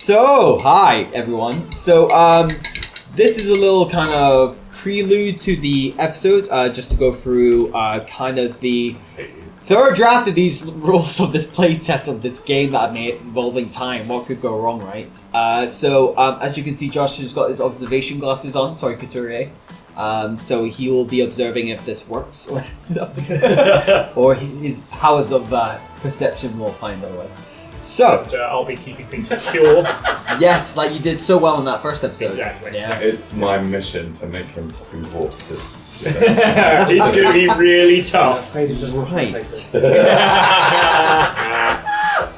So, hi everyone. So, this is a little kind of prelude to the episode, just to go through kind of the third draft of these rules of this playtest of this game that I made involving time. What could go wrong, right? So, as you can see, Josh has got his observation glasses on. Sorry, Couturier. So he will be observing if this works or not. Or his powers of perception will find otherwise. So, But, I'll be keeping things secure. yes, like you did so well in that first episode. Exactly. Yes. It's my mission to make him fucking horses. It's going to be really tough. Right.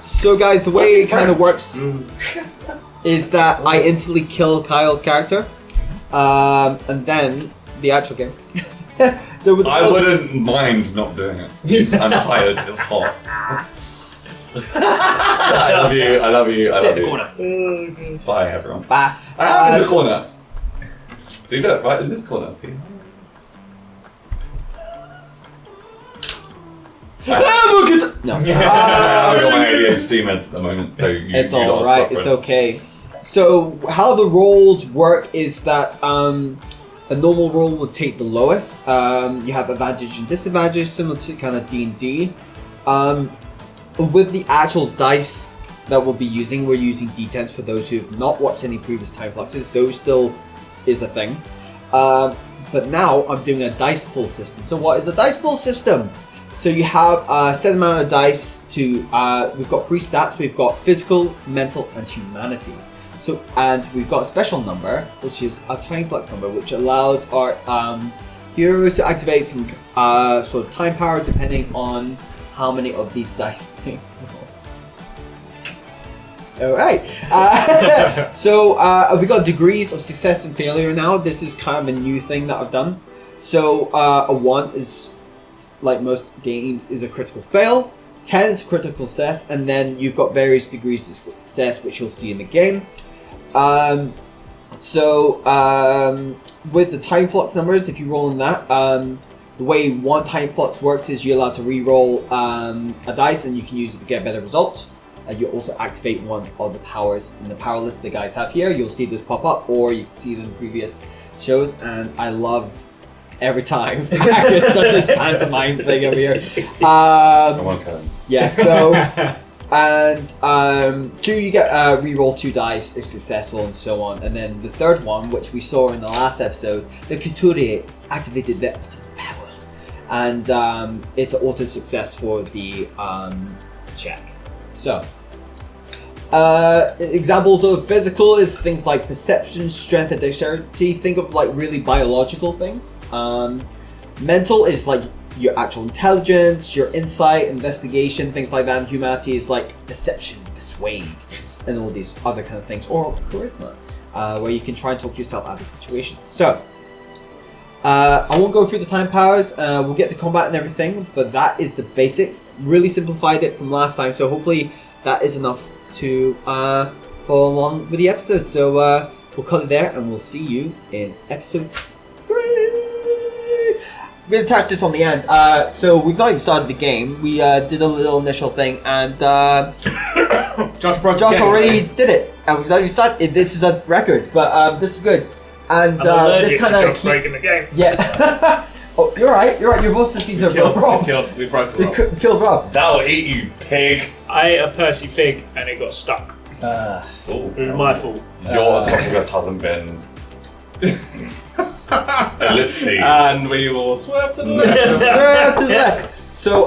So, guys, the way it kind of works is that I instantly kill Kyle's character, and then the actual game. So with I wouldn't mind not doing it. I'm tired. It's hot. I love you. I love you. I Sit love in the you. corner. Bye, everyone. Bath. I'm in the corner. See, look, right in this corner. See. No. I've got my ADHD meds at the moment, so It's all right. It's okay. So how the rolls work is that a normal roll will take the lowest. You have advantage and disadvantage, similar to kind of D&D. With the actual dice that we'll be using, we're using D10s for those who have not watched any previous Time Fluxes. Those still is a thing. But now I'm doing a dice pool system. So what is a dice pool system? So you have a set amount of dice to, we've got 3 stats. We've got physical, mental, and humanity. So, and we've got a special number, which is a Time Flux number, which allows our heroes to activate some sort of time power depending on how many of these dice. Alright. So we've got degrees of success and failure now. This is kind of a new thing that I've done. So a 1 is, like most games, is a critical fail. 10 is critical success, and then you've got various degrees of success, which you'll see in the game. With the Time Flux numbers, if you roll in that, the way one Time Flux works is you're allowed to re-roll a dice, and you can use it to get better results. You also activate one of the powers in the power list the guys have here. You'll see this pop up, or you can see them in previous shows, and I love every time I get this pantomime thing over here. Yeah, so and 2, you get re-roll 2 dice if successful, and so on. And then the third one, which we saw in the last episode, the Couturier activated the power, and it's an auto success for the check. So examples of physical is things like perception, strength, and dexterity. Think of like really biological things. Mental is like your actual intelligence, your insight, investigation, things like that. And humanity is like deception, persuade, and all these other kind of things. Or charisma, where you can try and talk yourself out of situations. So I won't go through the time powers. We'll get to combat and everything, but that is the basics. Really simplified it from last time, so hopefully that is enough to follow along with the episode. So we'll cut it there, and we'll see you in episode 3. I'm going to touch this on the end. So we've not even started the game. We did a little initial thing, and Josh already did it. And we've not even started. This is a record, but this is good. And this kind of keeps breaking the game. Yeah. Oh, you're right. You've also seen the Rob. We broke the Rob. Killed Rob. That'll eat you, pig. I ate a Percy pig and it got stuck. Oh, It was my fault. your esophagus hasn't been ellipses. And we will swerve to the left. Square to the left. So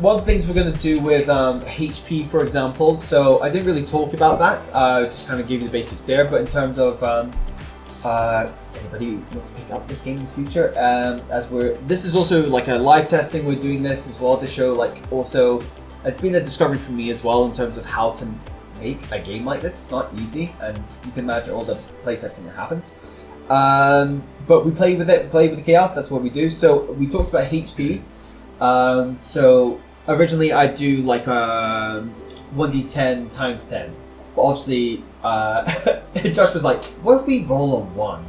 one of the things we're going to do with HP, for example. So I didn't really talk about that. Just kind of gave you the basics there. But in terms of anybody who wants to pick up this game in the future, this is also like a live testing. We're doing this as well to show, like, also it's been a discovery for me as well in terms of how to make a game like this. It's not easy, and you can imagine all the playtesting that happens. But we play with it, we play with the chaos. That's what we do. So we talked about HP. So originally I do like 1d10 times 10. But obviously, Josh was like, "What if we roll a 1?"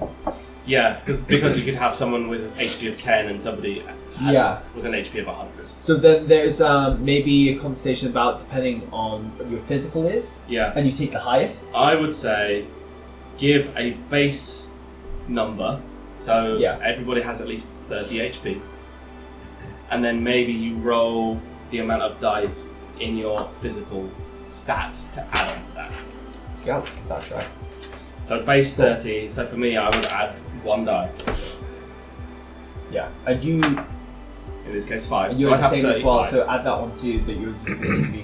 Yeah, because you could have someone with an HP of 10 and somebody add Yeah. with an HP of 100. So then there's maybe a conversation about depending on what your physical is, Yeah. and you take the highest. I would say give a base number, so Yeah. everybody has at least 30 HP, and then maybe you roll the amount of die in your physical stat to add on to that. Yeah, let's give that a try. So base 30, so for me I would add 1 die, Yeah, and you in this case 5. and you're so I the have same as well. 35. So add that one to that your existing HP.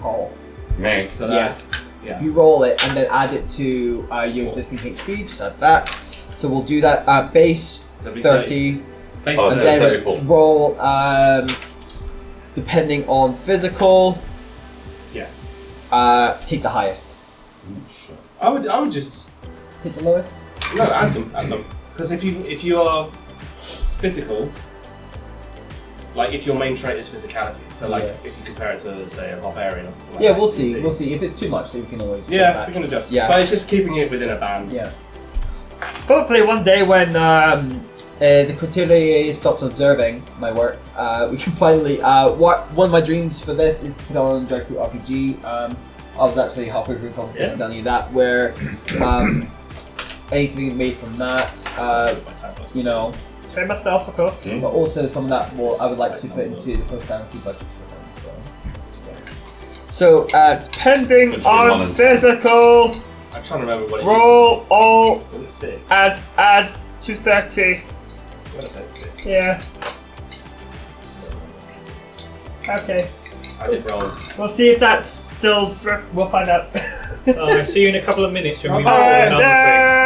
Carl. Me. So that's, yeah. You roll it and then add it to your existing HP. Just add that. So we'll do that. Base So it'd be 30, Base Oh, and so 30. then 34. roll depending on physical. Yeah. Take the highest. I would just, Take the lowest. no, add them. Because if you are physical, like if your main trait is physicality, so like Yeah. if you compare it to say a barbarian or something like Yeah, that. we'll see. D&D. We'll see. If it's too much, then we can always. roll Yeah, back. we can adjust. Yeah. But it's just keeping it within a band. Yeah. Hopefully, one day when the couturier stops observing my work, we can finally. One of my dreams for this is to put on Jackfruit RPG. I was actually halfway through a conversation telling you that, where anything made from that, you know, Play myself, of course. but also some of that I would like to put into the post-sanity budgets for them. So, Depending Which on one is- physical, I'm trying to remember what it roll all, was. Was it 6? add to 30. What did I say? 6. Yeah. Okay. I did roll. We'll see if that's still. We'll find out. I'll see you in a couple of minutes when we Bye. roll another thing.